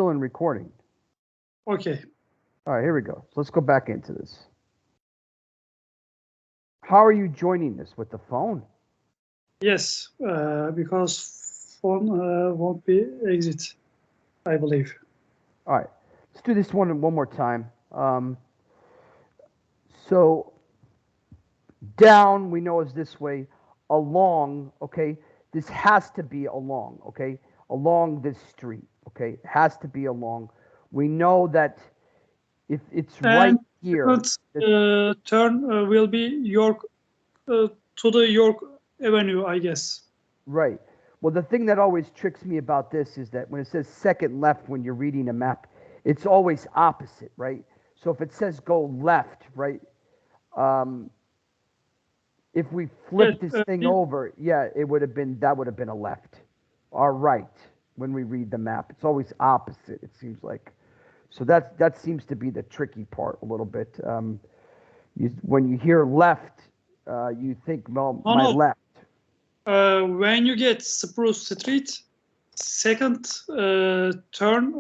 still in recording. Okay. All right, here we go. So let's go back into this. How are you joining this, with the phone? Yes, because phone won't be exit, I believe. All right, let's do this one more time. So down, we know is this way. Along, okay, this has to be along, okay, along this street, okay, it has to be along. We know that if it's right And here, second turn will be York to the York Avenue, I guess. right. Well, the thing that always tricks me about this is that when it says second left when you're reading a map, it's always opposite, right? So if it says go left, right? If we flip Yes, this thing over, yeah, it would have been, that would have been a left or right when we read the map. It's always opposite, it seems like. So that seems to be the tricky part a little bit. When you hear left, you think, well, my left. When you get Spruce Street, second turn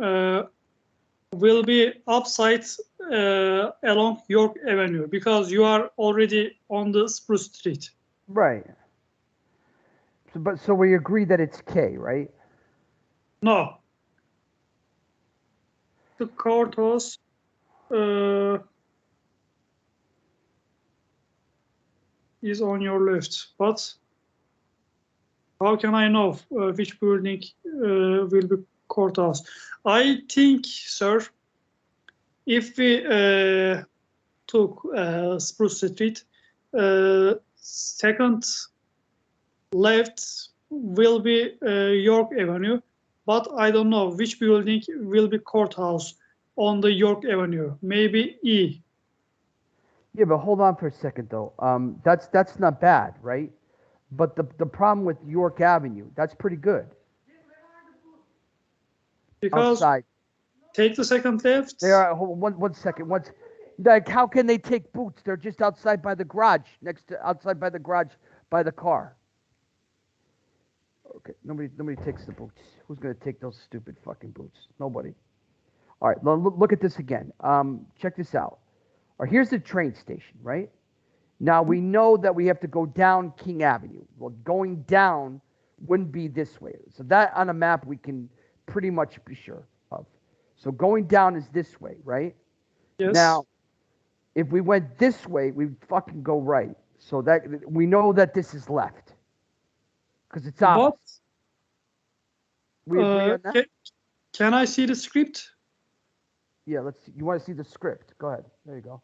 will be upside along York Avenue because you are already on the Spruce Street. Right. So we agree that it's K, right? No. The courthouse is on your left, but how can I know which building will be courthouse? I think, sir, if we took Spruce Street, second left will be York Avenue, but I don't know which building will be courthouse on the York Avenue. Maybe E. Yeah, but hold on for a second though. That's not bad, right? But the problem with York Avenue, that's pretty good. Because outside. take the second left. They are. Hold on, one second. Like, how can they take boots? They're just outside by the garage, outside by the garage, by the car. Okay, nobody takes the boots. Who's gonna take those stupid fucking boots? Nobody. All right, look at this again. Check this out. All right, here's the train station, right? Now we know that we have to go down King Avenue. Well, going down wouldn't be this way. So that on a map we can pretty much be sure of. So going down is this way, right? Yes. Now, if we went this way, we'd fucking go right. So that we know that this is left. Because it's opposite. We agree on that? Can I see the script? Yeah, let's see. You want to see the script? Go ahead. There you go.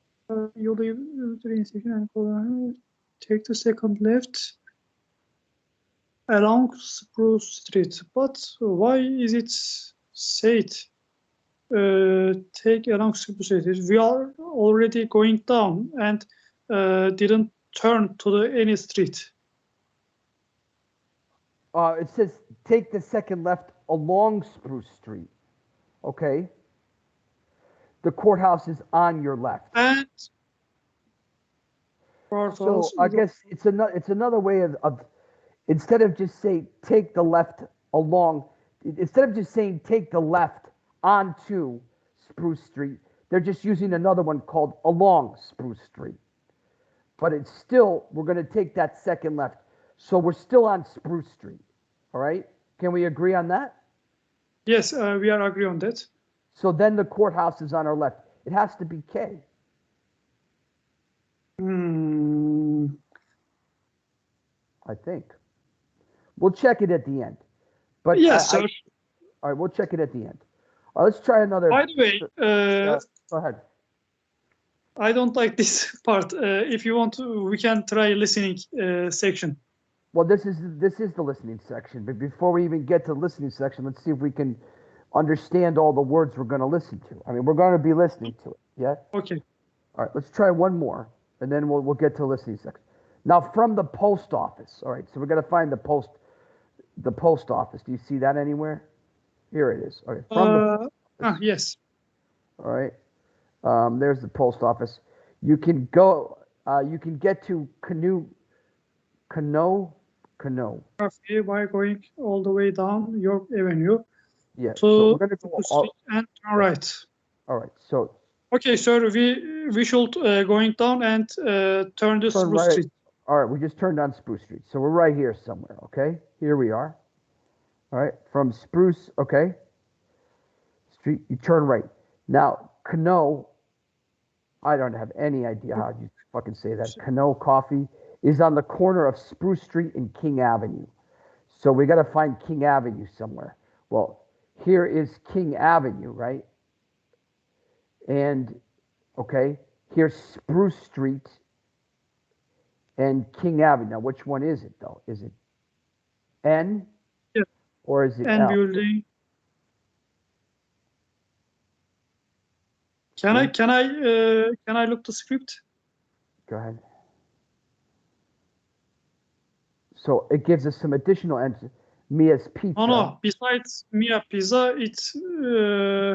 You leave the train station and go take the second left along Spruce Street. But why is it said take along Spruce Street? We are already going down and didn't turn to any street. It says take the second left along Spruce Street. Okay. The courthouse is on your left. And so I guess it's another way of instead of just saying take the left along, instead of just saying take the left onto Spruce Street, they're just using another one called along Spruce Street. But it's still, we're going to take that second left. So we're still on Spruce Street. All right? Can we agree on that? Yes, we are agree on that. So then the courthouse is on our left. It has to be K. I think. We'll check it at the end. But yes, sir. All right, we'll check it at the end. All right, let's try another. By the way, go ahead. I don't like this part. If you want to, we can try listening section. Well, this is the listening section. But before we even get to the listening section, let's see if we can understand all the words we're going to listen to. I mean, we're going to be listening to it. Yeah. Okay. All right. Let's try one more, and then we'll get to the listening section. Now, from the post office. All right. So we're going to find the post office. Do you see that anywhere? Here it is. Okay. From yes. All right. There's the post office. You can go. You can get to Canoe. By going all the way down York Avenue. Yeah. So to we're gonna go Spruce Street and turn right. All right. So Okay, sir, we should going down and turn to turn Spruce right. Street. All right. We just turned on Spruce Street. So we're right here somewhere. Okay. Here we are. All right. From Spruce. Okay. Street. You turn right. Now, Cano. I don't have any idea how you fucking say that. Cano Coffee is on the corner of Spruce Street and King Avenue. So we got to find King Avenue somewhere. Well, here is King Avenue, right? And okay, here's Spruce Street and King Avenue. Now, which one is it though? Is it N Yeah, or is it and L? building. Yeah, Can I look the script? go ahead. So it gives us some additional entries. Mia's Pizza. No, no. Besides Mia Pizza, it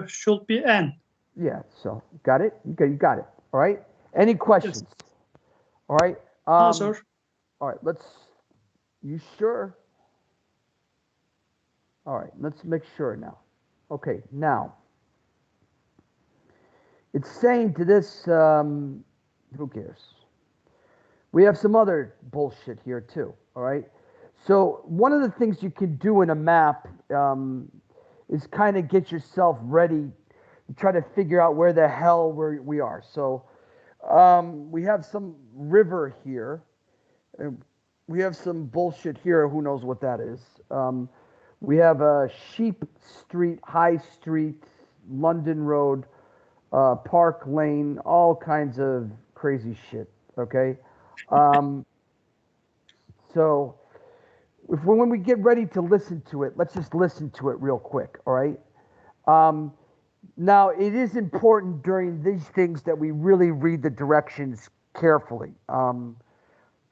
should be N. Yeah, so got it? You got it. All right. Any questions? Yes. All right. No, sir. All right, you sure? All right, let's make sure now. Okay, now, it's saying to this, who cares? We have some other bullshit here too, all right? So one of the things you can do in a map is kind of get yourself ready to try to figure out where the hell we are. So we have some river here. We have some bullshit here. Who knows what that is? We have a Sheep Street, High Street, London Road, Park Lane, all kinds of crazy shit. Okay. So when we get ready to listen to it, let's just listen to it real quick. All right. Now, it is important during these things that we really read the directions carefully.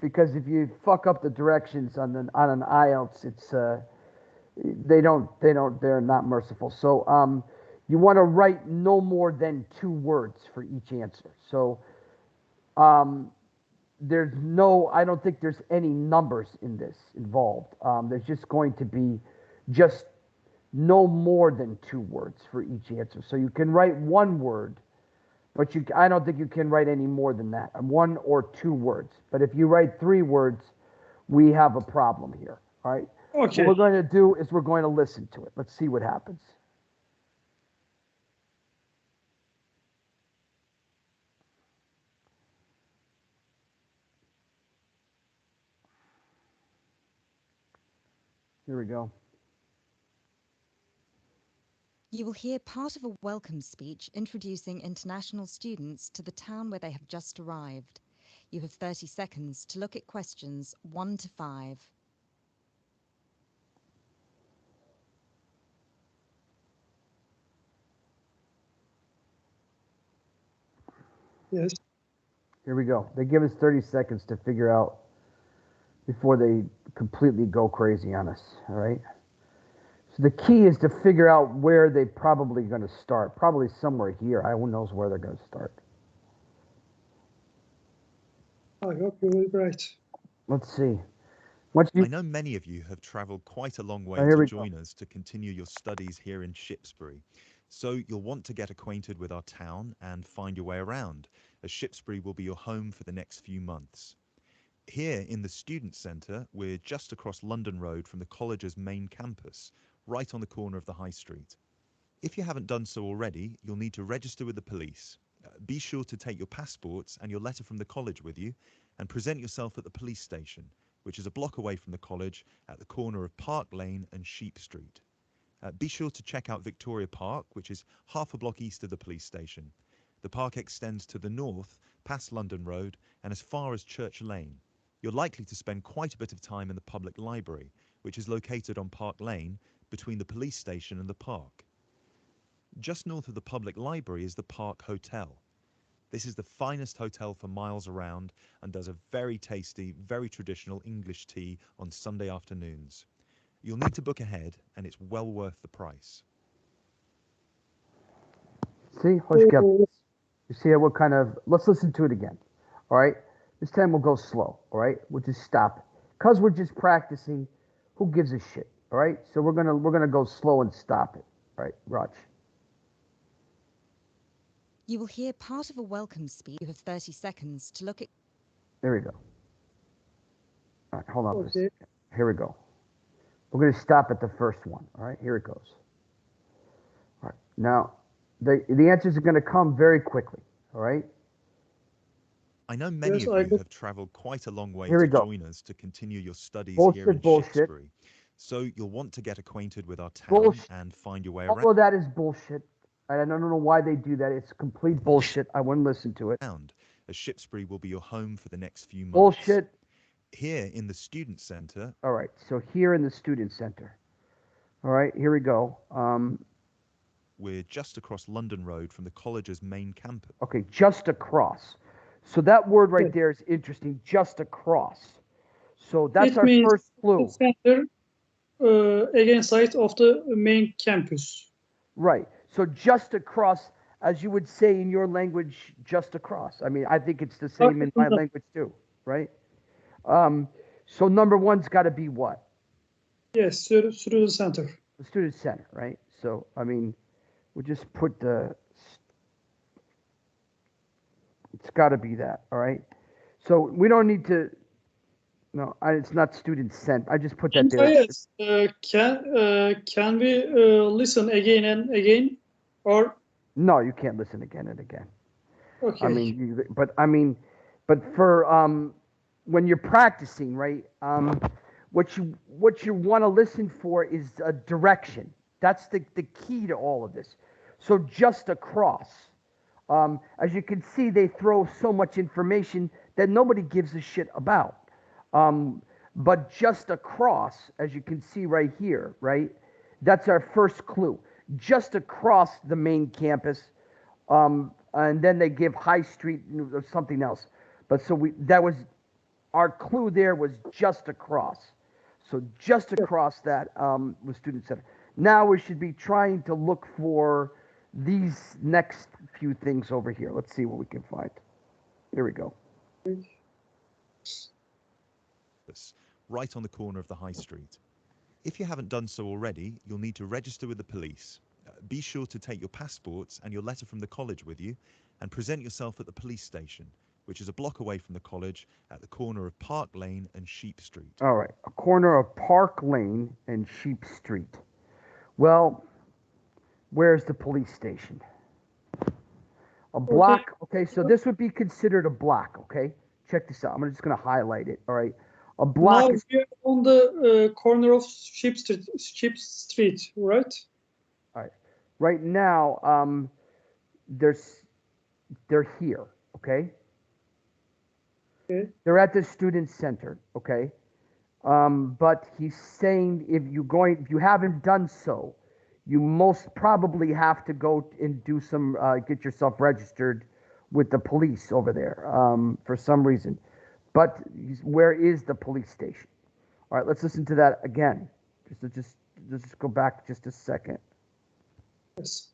Because if you fuck up the directions on an IELTS, it's they're not merciful. So you want to write no more than 2 words for each answer. So I don't think there's any numbers in this involved. There's just going to be just no more than 2 words for each answer. So you can write 1 word, but I don't think you can write any more than that. 1 or 2 words. But if you write 3 words, we have a problem here. All right. Okay. What we're going to do is we're going to listen to it. Let's see what happens. Here we go. You will hear part of a welcome speech introducing international students to the town where they have just arrived. You have 30 seconds to look at questions 1 to 5. Yes. Here we go. They give us 30 seconds to figure out before they completely go crazy on us. All right. So the key is to figure out where they're probably going to start. Probably somewhere here. Who knows where they're going to start. I hope you will be right. Let's see. I know many of you have travelled quite a long way to join us to continue your studies here in Shipsbury. So you'll want to get acquainted with our town and find your way around, as Shipsbury will be your home for the next few months. Here in the Student Centre, we're just across London Road from the college's main campus, right on the corner of the High Street. If you haven't done so already, you'll need to register with the police. Be sure to take your passports and your letter from the college with you and present yourself at the police station, which is a block away from the college at the corner of Park Lane and Sheep Street. Be sure to check out Victoria Park, which is half a block east of the police station. The park extends to the north, past London Road, and as far as Church Lane. You're likely to spend quite a bit of time in the public library, which is located on Park Lane, between the police station and the park. Just north of the public library is the Park Hotel. This is the finest hotel for miles around and does a very tasty, very traditional English tea on Sunday afternoons. You'll need to book ahead, and it's well worth the price. See, you see what kind of? Let's listen to it again. All right. This time we'll go slow. All right. We'll just stop, cause we're just practicing. Who gives a shit? All right. So we're gonna go slow and stop it. right, Raj. You will hear part of a welcome speech. You have 30 seconds to look at. There we go. All right, hold on. Okay. Here we go. We're going to stop at the first one. All right, here it goes. All right, now the answers are going to come very quickly. All right. I know many Yes, of I you got- have traveled quite a long way Here we to go. join us to continue your studies here in Bullshit. Shipsbury. So you'll want to get acquainted with our town Bullshit. and find your way All of that is bullshit. I don't know why they do that. It's complete bullshit. I wouldn't listen to it. around, as Shipsbury will be your home for the next few months. Bullshit. Here in the Student Centre. All right, so here in the Student Center. All right, here we go. We're just across London Road from the college's main campus. Okay, just across. So that word right Yeah. there is interesting, just across. So that's It our means first clue. center again side of the main campus. Right. So just across, as you would say in your language, just across. I mean, I think it's the same in my language too, right? So number one's got to be what? Yes, student center. The student center, right? So, I mean, we just put it's got to be that, all right? So we don't need to, no, it's not student center. I just put that there. Yes, can we listen again and again, or No, you can't listen again and again. okay? I mean, but for when you're practicing, right? What you want to listen for is a direction. That's the key to all of this. So just across. As you can see, they throw so much information that nobody gives a shit about. But just across, as you can see right here, right? That's our first clue. Just across the main campus. And then they give High Street or something else. But so that was our clue there was just across. So just across that was Student Center. Now we should be trying to look for these next few things over here. Let's see what we can find. Here we go. Right on the corner of the High Street. If you haven't done so already, you'll need to register with the police. Be sure to take your passports and your letter from the college with you and present yourself at the police station, which is a block away from the college at the corner of Park Lane and Sheep Street. All right, a corner of Park Lane and Sheep Street. Well, where's the police station? A block. Okay, so this would be considered a block. Okay, check this out. I'm just going to highlight it. All right, a block. Now we're on the corner of Sheep Street, right? All right. Right now, they're here. Okay. Okay. They're at the student center. Okay. But he's saying if you haven't done so, you most probably have to go and do some get yourself registered with the police over there for some reason. But where is the police station? All right, let's listen to that again. Just go back just a second. Yes.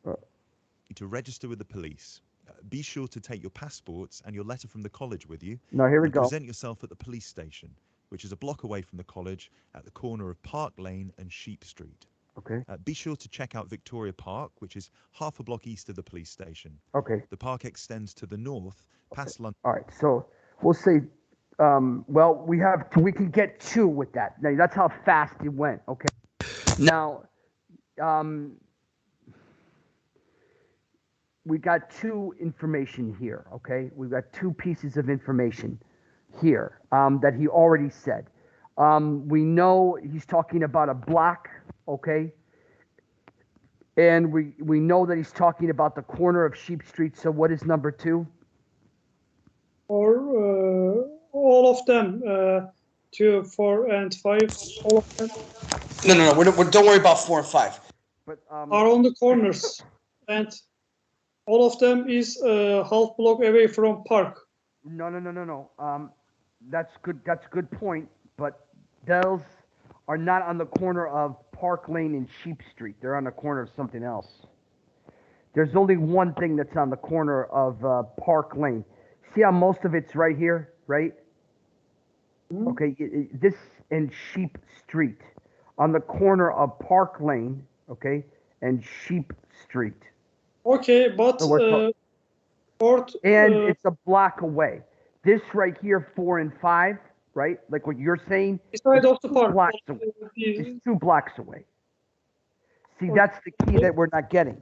To register with the police. Be sure to take your passports and your letter from the college with you. Now here we go. Present yourself at the police station, which is a block away from the college at the corner of Park Lane and Sheep Street. Okay. Be sure to check out Victoria Park, which is half a block east of the police station. Okay. The park extends to the north, past London. All right. So we'll say, well, we can get two with that. Now, that's how fast it went. Okay. Now, we got two information here. Okay. We've got two pieces of information here that he already said. We know he's talking about a block. Okay. And we know that he's talking about the corner of Sheep Street. So what is number two? Or all of them, 2, 4, and 5, all of them No. Don't worry about 4 and 5. But are on the corners, and all of them is half block away from park. No. That's good. That's a good point. But those are not on the corner of Park Lane and Sheep Street. They're on the corner of something else. There's only one thing that's on the corner of Park Lane. See how most of it's right here, right? Mm-hmm. Okay, this and Sheep Street on the corner of Park Lane, okay, and Sheep Street. Okay, but So we're fourth. and it's a block away. This right here, 4 and 5, right? Like what you're saying, Beside of the 2 park. blocks away. It's 2 blocks away. See, that's the key that we're not getting.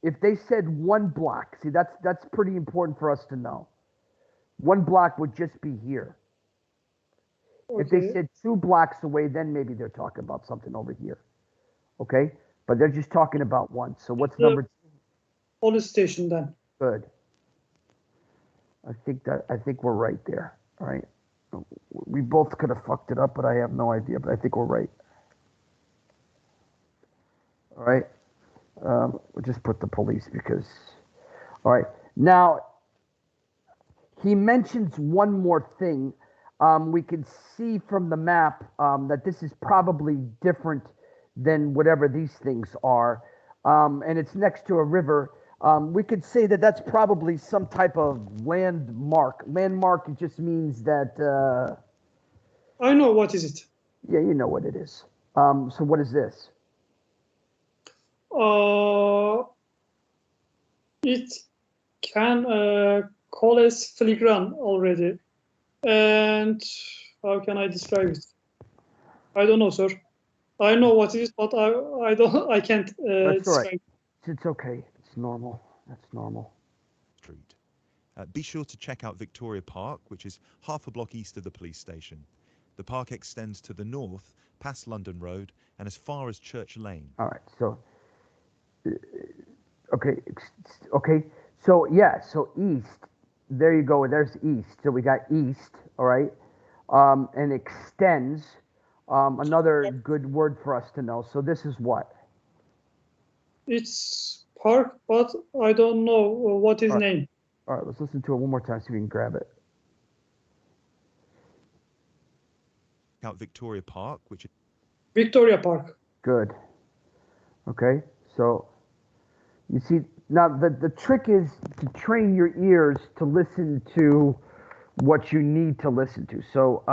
If they said 1 block, see, that's pretty important for us to know. 1 block would just be here. Okay. If they said 2 blocks away, then maybe they're talking about something over here. Okay? But they're just talking about 1. So what's number 2? Police station then. Good. I think we're right there. All right. We both could have fucked it up, but I have no idea. But I think we're right. All right. We'll just put the police because. All right. Now, he mentions one more thing. We can see from the map that this is probably different than whatever these things are. And it's next to a river. We could say that that's probably some type of landmark. Landmark just means that. I know what is it. Yeah, you know what it is. So what is this? It can call as filigrane already. And how can I describe it? I don't know, sir. I know what it is, but I don't. I can't That's all describe. right. It's okay. It's normal. That's normal. Street. Be sure to check out Victoria Park, which is half a block east of the police station. The park extends to the north, past London Road, and as far as Church Lane. All right. So, okay. So yeah. So east. There you go. There's east. So we got east. All right. And extends. Another good word for us to know. So this is what? It's park, but I don't know what is name. All right. Let's listen to it one more time so we can grab it. Out Victoria Park, which is Victoria Park. Good. Okay. So you see now the trick is to train your ears to listen to what you need to listen to. So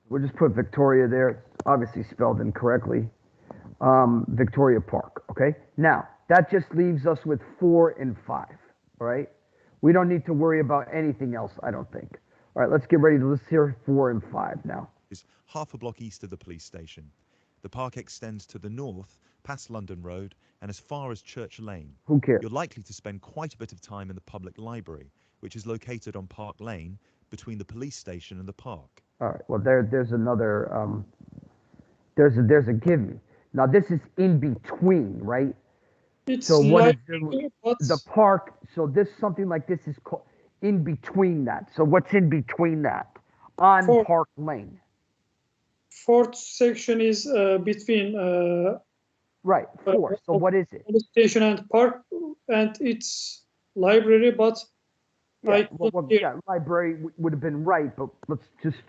we'll just put Victoria there. It's obviously spelled incorrectly. Victoria Park. Okay. Now that just leaves us with 4 and 5. All right. We don't need to worry about anything else, I don't think. All right. Let's get ready to listen here 4 and 5 now. is half a block east of the police station. The park extends to the north, past London Road, and as far as Church Lane. Who cares? You're likely to spend quite a bit of time in the public library, which is located on Park Lane, between the police station and the park. All right. Well, there's another. There's a give me. Now this is in between, right? It's So what like is the park? So this something like this is called in between that. So what's in between that? On Park Lane. Fourth section is between Right. 4. So what is it? police station and park, and it's library, but Yeah, library would have been right, but let's just.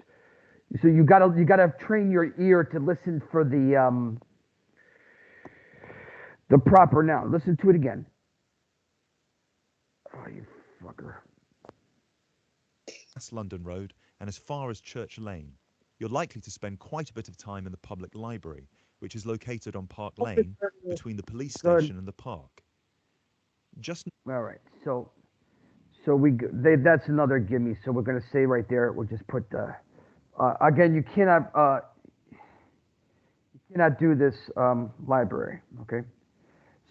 So you gotta train your ear to listen for the proper noun. Listen to it again. Oh, you fucker. Past London Road and as far as Church Lane. You're likely to spend quite a bit of time in the public library, which is located on Park Lane, between the police station and the park. Just all right. So that's another gimme. So we're gonna say right there. We'll just put again. You cannot do this library. Okay.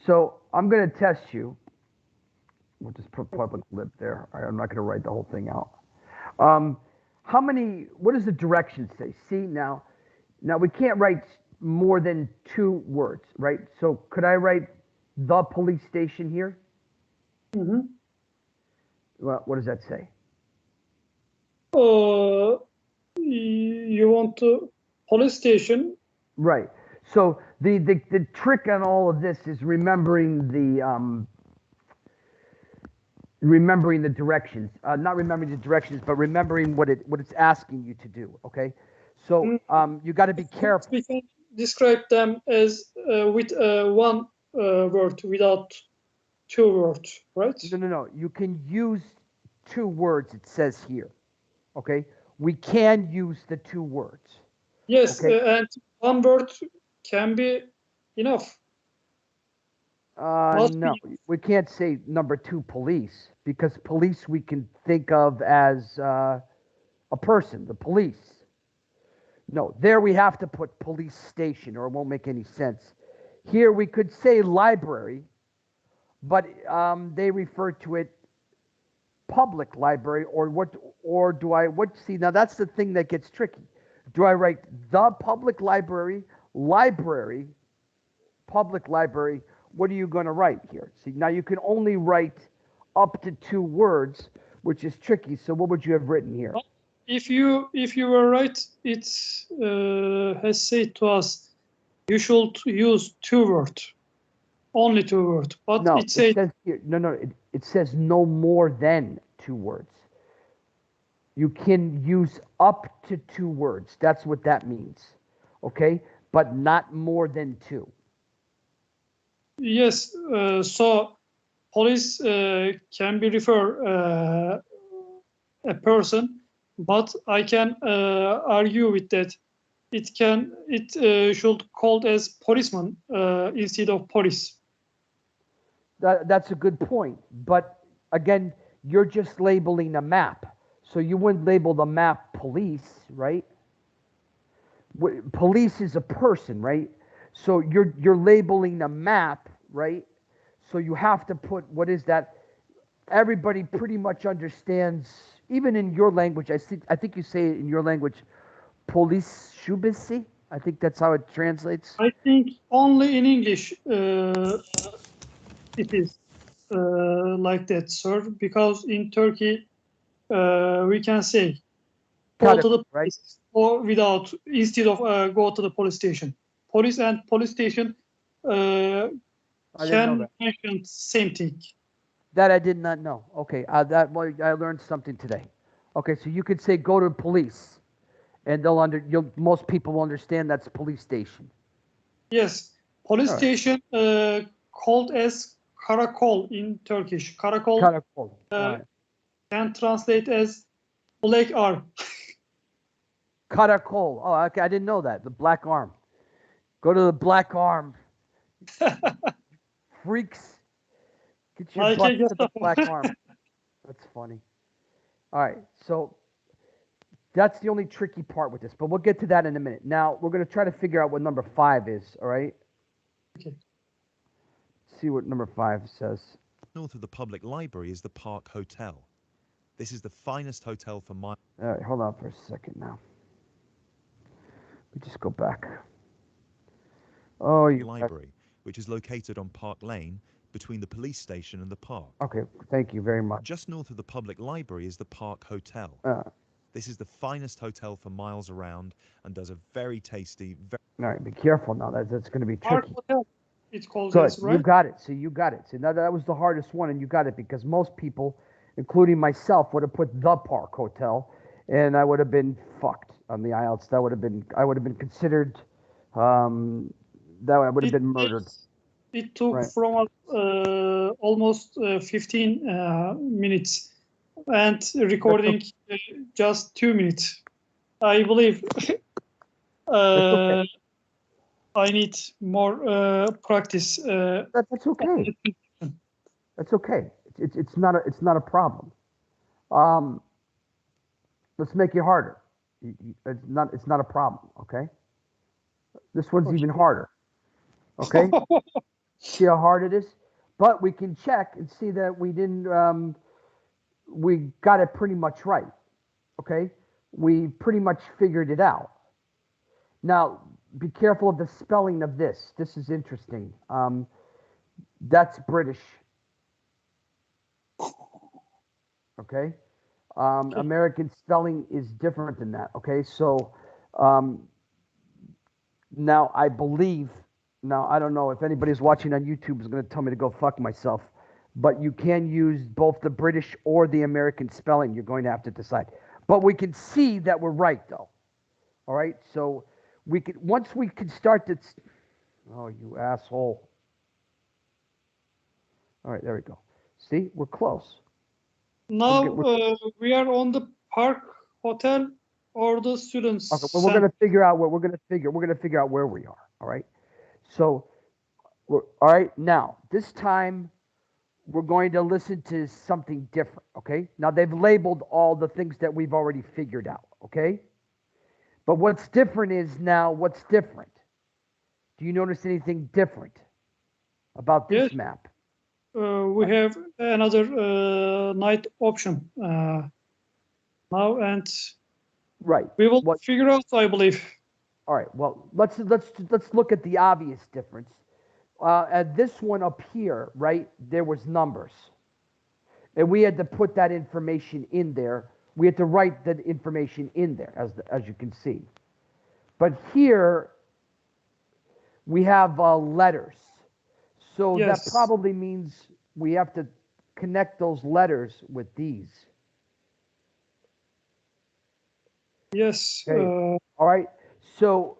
So I'm gonna test you. We'll just put public lib there. All right, I'm not gonna write the whole thing out. What does the directions say? See, now we can't write more than 2 words, right? So could I write the police station here? Mm-hmm. Well, what does that say? You want to police station? Right. So the trick on all of this is remembering the directions. Not remembering the directions, but remembering what it's asking you to do. Okay. So you got to be careful. We can describe them as with one word without 2 words, right? No. You can use 2 words. It says here. Okay. We can use the 2 words. Yes, Okay. and one word can be enough. Must No, be. we can't say number 2 police, because police we can think of as a person, the police. No, there we have to put police station or it won't make any sense. Here we could say library, but they refer to it public library, or what, or do I, what, see, now that's the thing that gets tricky. Do I write the public library, library, public library? What are you going to write here? See, now you can only write up to 2 words, which is tricky. So what would you have written here? If you were right, it has said to us you should use 2 words, only 2 words. But No, it says here, it says no more than 2 words. You can use up to 2 words. That's what that means. Okay? But not more than 2. yes. So police can be refer a person, but I can argue with that. It should called as policeman instead of police. That's a good point. But again, you're just labeling a map. So you wouldn't label the map police, right? Police is a person, right? So you're labeling a map, right? So you have to put, what is that? Everybody pretty much understands, even in your language. I think you say it in your language, police shubisi. I think that's how it translates. I think only in English it is like that, sir. Because in Turkey we can say go to the Right? police or without, instead of go to the police station. Police and police station I didn't know can that. mention same thing. That I did not know. Okay, well, I learned something today. Okay, so you could say go to police, and most people will understand that's police station. Yes, police All right. station called as karakol in Turkish. Karakol Karakol. All right. can translate as black arm. Karakol. Oh, okay, I didn't know that. The black arm. Go to the black arm. Freaks. Get your Like butt a to the Gestapo. black arm. That's funny. All right, so that's the only tricky part with this, but we'll get to that in a minute. Now, we're going to try to figure out what number 5 is, all right? Okay. See what number 5 says. North of the public library is the Park Hotel. This is the finest hotel for miles. All right, hold on for a second now. We just go back. Oh, you library, which is located on Park Lane between the police station and the park. Okay, thank you very much. Just north of the public library is the Park Hotel. This is the finest hotel for miles around and does a very tasty. All right, be careful now. That's going to be Park tricky. Hotel, it's called Good, as, right? you got it. See, you got it. See, now that was the hardest one, and you got it because most people, including myself, would have put the Park Hotel, and I would have been fucked on the IELTS. I would have been considered. That I would have been murdered. It took Right. from almost 15 minutes, and recording just 2 minutes. I believe okay. I need more practice. That's okay. That's okay. It's not a problem. Let's make it harder. It's not a problem. Okay. This one's even harder. Okay. See how hard it is? But we can check and see that we didn't, we got it pretty much right. Okay? We pretty much figured it out. Now, be careful of the spelling of this. This is interesting. That's British. Okay? American spelling is different than that. Okay? So, now I believe. Now, I don't know if anybody's watching on YouTube is going to tell me to go fuck myself, but you can use both the British or the American spelling. You're going to have to decide. But we can see that we're right, though. All right? So, once we can start to... Oh, you asshole. All right, there we go. See? We're close. Now we are on the Park Hotel. or the students. Okay, well, we're gonna figure out what we're gonna figure out where we are. All right. So, all right. Now, this time we're going to listen to something different. Okay. Now they've labeled all the things that we've already figured out. Okay. But what's different is now what's different. Do you notice anything different about this map? We have another night option now, and we will figure out, I believe. All right. Well, let's look at the obvious difference. At this one up here, right, there was numbers, and we had to put that information in there. We had to write that information in there, as you can see. But here we have letters, so that probably means we have to connect those letters with these. Yes. Okay. All right. So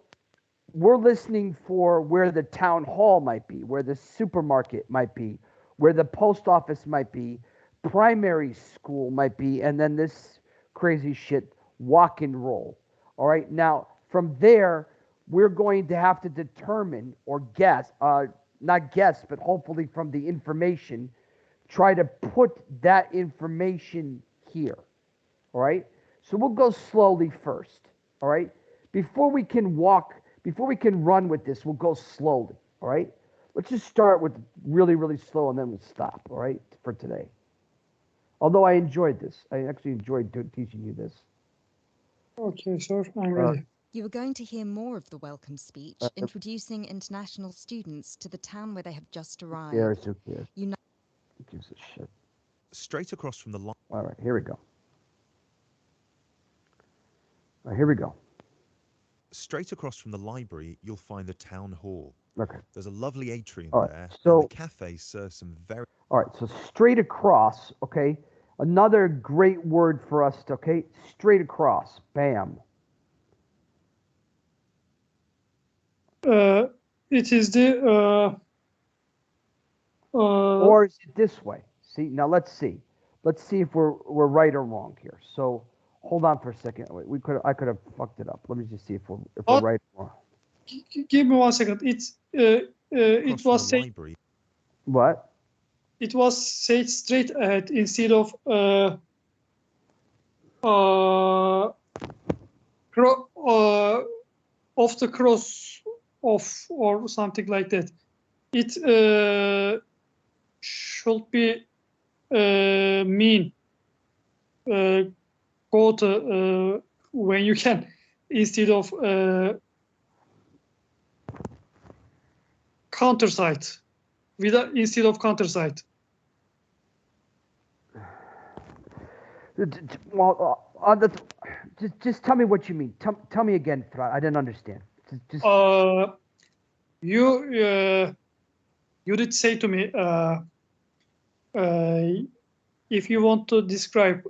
we're listening for where the town hall might be, where the supermarket might be, where the post office might be, primary school might be, and then this crazy shit, walk and roll. All right. Now, from there, we're going to have to determine or guess, not guess, but hopefully from the information, try to put that information here. All right. So we'll go slowly first. All right. Before we can run with this, we'll go slowly. All right. Let's just start with really, really slow and then we'll stop. All right. For today. Although I enjoyed this. I actually enjoyed teaching you this. Okay, sir. I'm ready. You are going to hear more of the welcome speech introducing international students to the town where they have just arrived. Who cares? You know. Who gives a shit? Straight across from the line. All right. Here we go. All right, here we go. Straight across from the library, you'll find the town hall. Okay. There's a lovely atrium there, so, and the cafe serves some very... All right, so straight across, okay? Another great word for us, okay? Straight across, bam. It is the... or is it this way? See, now let's see. Let's see if we're right or wrong here. So... Hold on for a second. Wait, I could have fucked it up. Let me just see if we're right or wrong. Give me 1 second. It was said. Library. What? It was said straight ahead instead of off the cross off or something like that. It should be mean. Go to when you can instead of counterside instead of counterside. Well, just tell me what you mean. Tell me again. I didn't understand. You did say to me if you want to describe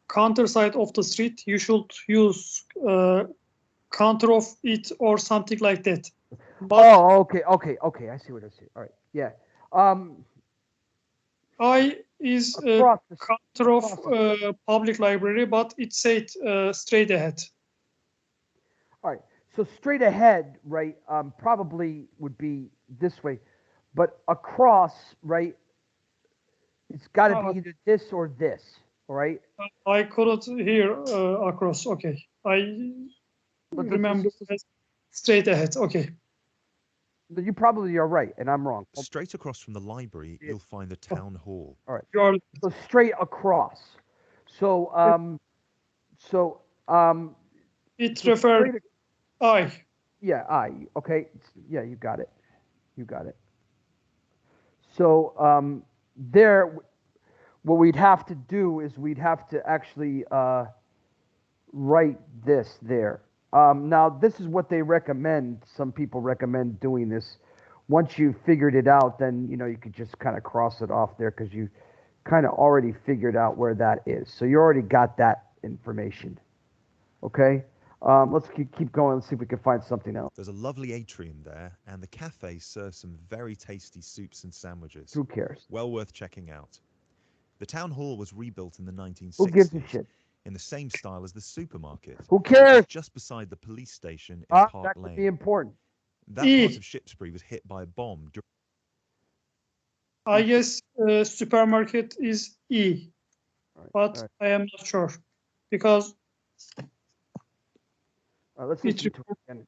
counter side of the street, you should use counter of it or something like that. But okay. I see what I see. All right, yeah. I is counter of public library, but it said straight ahead. All right, so straight ahead, right? Probably would be this way, but across, right? It's got to be either this or this, all right? I couldn't hear across. Okay, I remember straight ahead. Okay. But you probably are right, and I'm wrong. Straight across from the library, you'll find the town hall. All right. So straight across. So it referred I. Yeah, I. Okay. Yeah, you got it. So there, what we'd have to do is we'd have to actually write this there. Now, this is what they recommend. Some people recommend doing this. Once you've figured it out, then you could just kind of cross it off there because you kind of already figured out where that is. So you already got that information. Okay. Let's keep going. Let's see if we can find something else. There's a lovely atrium there, and the cafe serves some very tasty soups and sandwiches. Who cares? Well worth checking out. The town hall was rebuilt in the 1960s. Who gives a shit? In the same style as the supermarket. Who which is cares? just beside the police station in That Park could be Lane. important. That E. part of Shipsbury was hit by a bomb. I guess supermarket is E, All but right. I am not sure because Let's it listen to it again.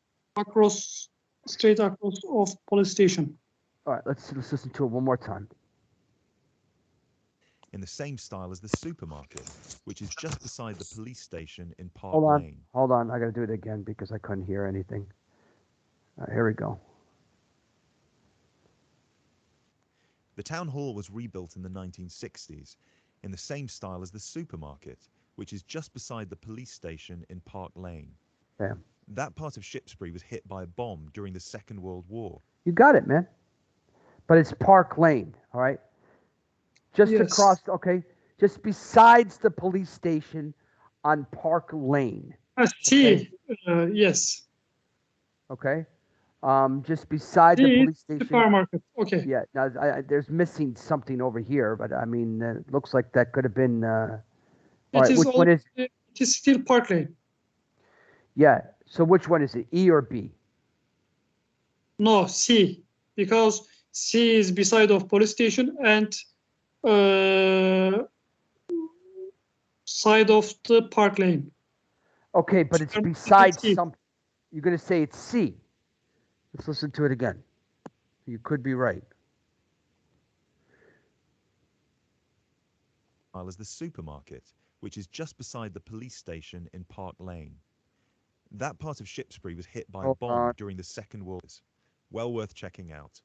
straight across of police station. All right, let's listen to it one more time. In the same style as the supermarket, which is just beside the police station in Park Lane. Hold on. I got to do it again because I couldn't hear anything. All right, here we go. The town hall was rebuilt in the 1960s in the same style as the supermarket, which is just beside the police station in Park Lane. Bam. That part of Shipsbury was hit by a bomb during the Second World War. You got it, man. But it's Park Lane, all right? Just Yes. across, okay? Just besides the police station on Park Lane. C, yes. Okay? Just beside the C police is station. supermarket. Okay. Yeah, now there's missing something over here, but I mean, it looks like that could have been. All right, which one is? It is still Park Lane. Yeah. So which one is it? E or B? No, C, because C is beside of police station and side of the Park Lane. Okay, but it's Supermarket beside C. something. You're gonna say it's C. Let's listen to it again. You could be right. As the supermarket, which is just beside the police station in Park Lane. That part of Shipsbury was hit by a bomb during the Second World War. Well worth checking out.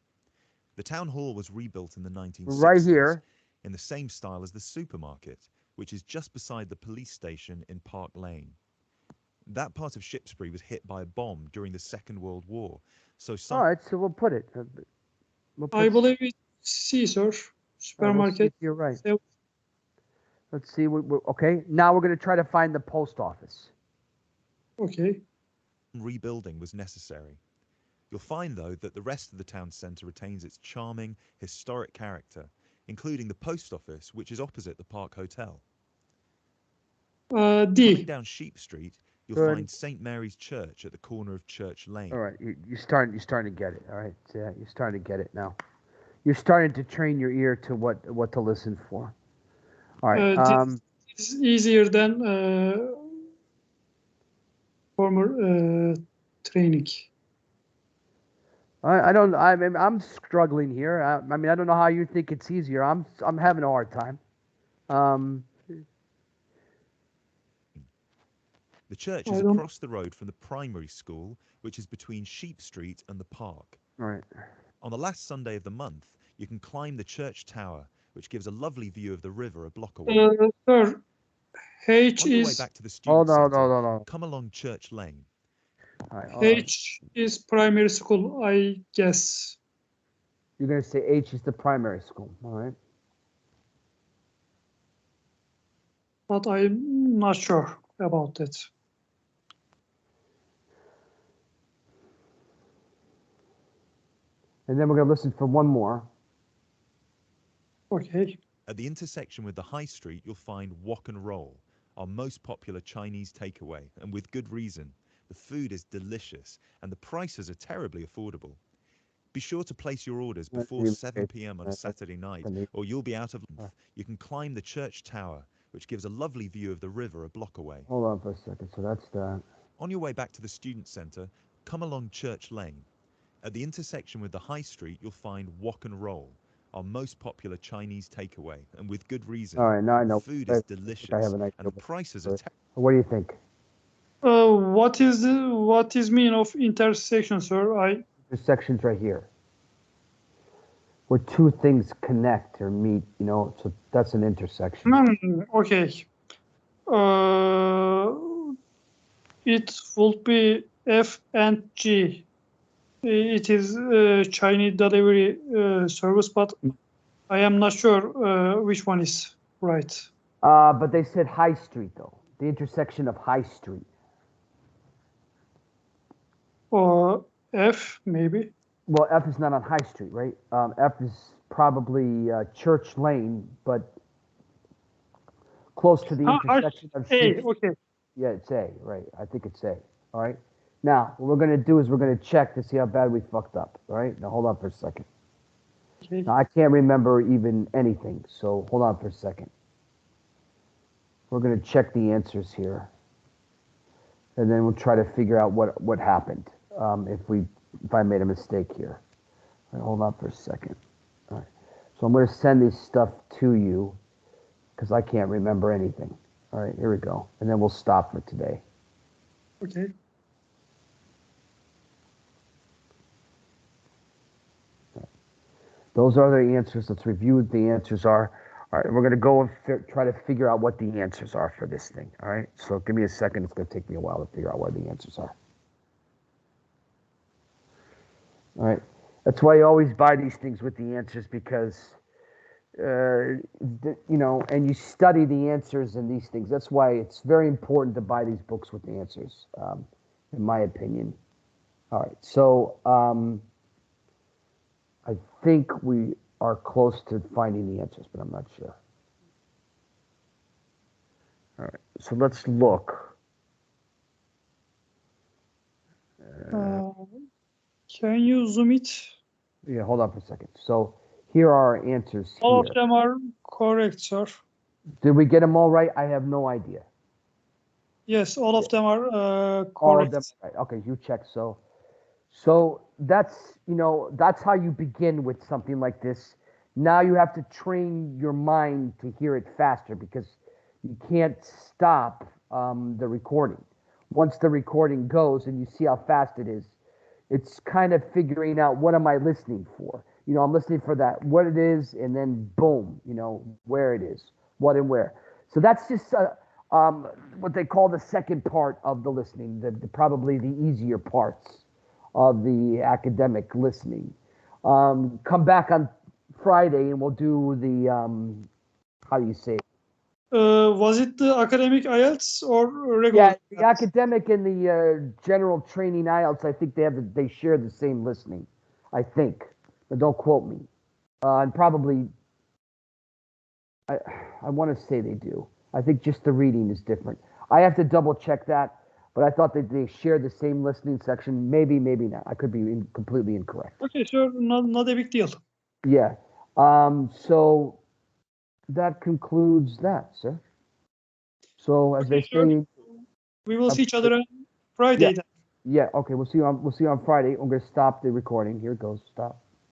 The town hall was rebuilt in the 1960s Right here. in the same style as the supermarket, which is just beside the police station in Park Lane. That part of Shipsbury was hit by a bomb during the Second World War. So some. All right, so we'll put it. I believe it's C, sir. Supermarket. We'll see if you're right. Let's see. Okay, now we're going to try to find the post office. Okay. Rebuilding was necessary. You'll find, though, that the rest of the town centre retains its charming, historic character, including the post office, which is opposite the Park Hotel. D. Coming down Sheep Street, you'll Good. find St. Mary's Church at the corner of Church Lane. All right, you're starting to get it. All right, yeah, you're starting to get it now. You're starting to train your ear to what to listen for. All right. This is easier than former training. I'm struggling here. I mean, I don't know how you think it's easier. I'm having a hard time. The church is across the road from the primary school, which is between Sheep Street and the park. All right. On the last Sunday of the month, you can climb the church tower, which gives a lovely view of the river a block away. Sir, H On your way is back to the student centre, no. come along Church Lane. All right, H is primary school, I guess. You're going to say H is the primary school. All right. But I'm not sure about that. And then we're going to listen for one more. Okay. At the intersection with the High Street, you'll find Wok and Roll, our most popular Chinese takeaway, and with good reason. The food is delicious, and the prices are terribly affordable. Be sure to place your orders before 7 p.m. on a Saturday night, or you'll be out of luck. You can climb the church tower, which gives a lovely view of the river a block away. Hold on for a second. So that's that. On your way back to the student centre, come along Church Lane. At the intersection with the High Street, you'll find Wok and Roll, our most popular Chinese takeaway, and with good reason. All right, now I know. The food is delicious, and the prices are What do you think? What is mean of intersection, sir? The section's right here, where two things connect or meet. So that's an intersection. Okay. It would be F and G. It is Chinese delivery service, but I am not sure which one is right. But they said High Street, though. The intersection of High Street. Or F, maybe. Well, F is not on High Street, right? F is probably Church Lane, but close to the Harsh intersection of A. Sheep. Okay. Yeah, it's A, right? I think it's A. All right. Now, what we're gonna do is we're gonna check to see how bad we fucked up. All right. Now, hold on for a second. Okay. Now, I can't remember even anything, so hold on for a second. We're gonna check the answers here, and then we'll try to figure out what happened. If I made a mistake here. All right, hold on for a second. All right. So I'm gonna send this stuff to you because I can't remember anything. All right. Here we go, and then we'll stop for today. Okay. Those are the answers. Let's review what the answers are. All right, we're going to go and try to figure out what the answers are for this thing. All right, so give me a second. It's going to take me a while to figure out what the answers are. All right, that's why you always buy these things with the answers because, and you study the answers in these things. That's why it's very important to buy these books with the answers, in my opinion. All right, so I think we are close to finding the answers, but I'm not sure. All right, so let's look. Can you zoom it? Yeah, hold on for a second. So here are our answers All here. of them are correct, sir. Did we get them all right? I have no idea. Yes, all of them are All correct. of them, right? Okay, you check. So that's how you begin with something like this. Now you have to train your mind to hear it faster because you can't stop the recording. Once the recording goes and you see how fast it is, it's kind of figuring out what am I listening for. I'm listening for that, what it is, and then boom, where it is, what and where. So that's just what they call the second part of the listening, probably the easier parts of the academic listening. Come back on Friday and we'll do the, how do you say it? Was it the academic IELTS or regular? Yeah, the academic and the general training IELTS, I think they share the same listening. I think, but don't quote me. And probably, I want to say they do. I think just the reading is different. I have to double check that, but I thought that they share the same listening section. Maybe not. I could be completely incorrect. Okay, sure. Not a big deal. Yeah. So that concludes that, sir. So as Okay, they sure. say, We will see each other on Friday. yeah. Okay. We'll see you on Friday. I'm going to stop the recording. Here it goes. Stop.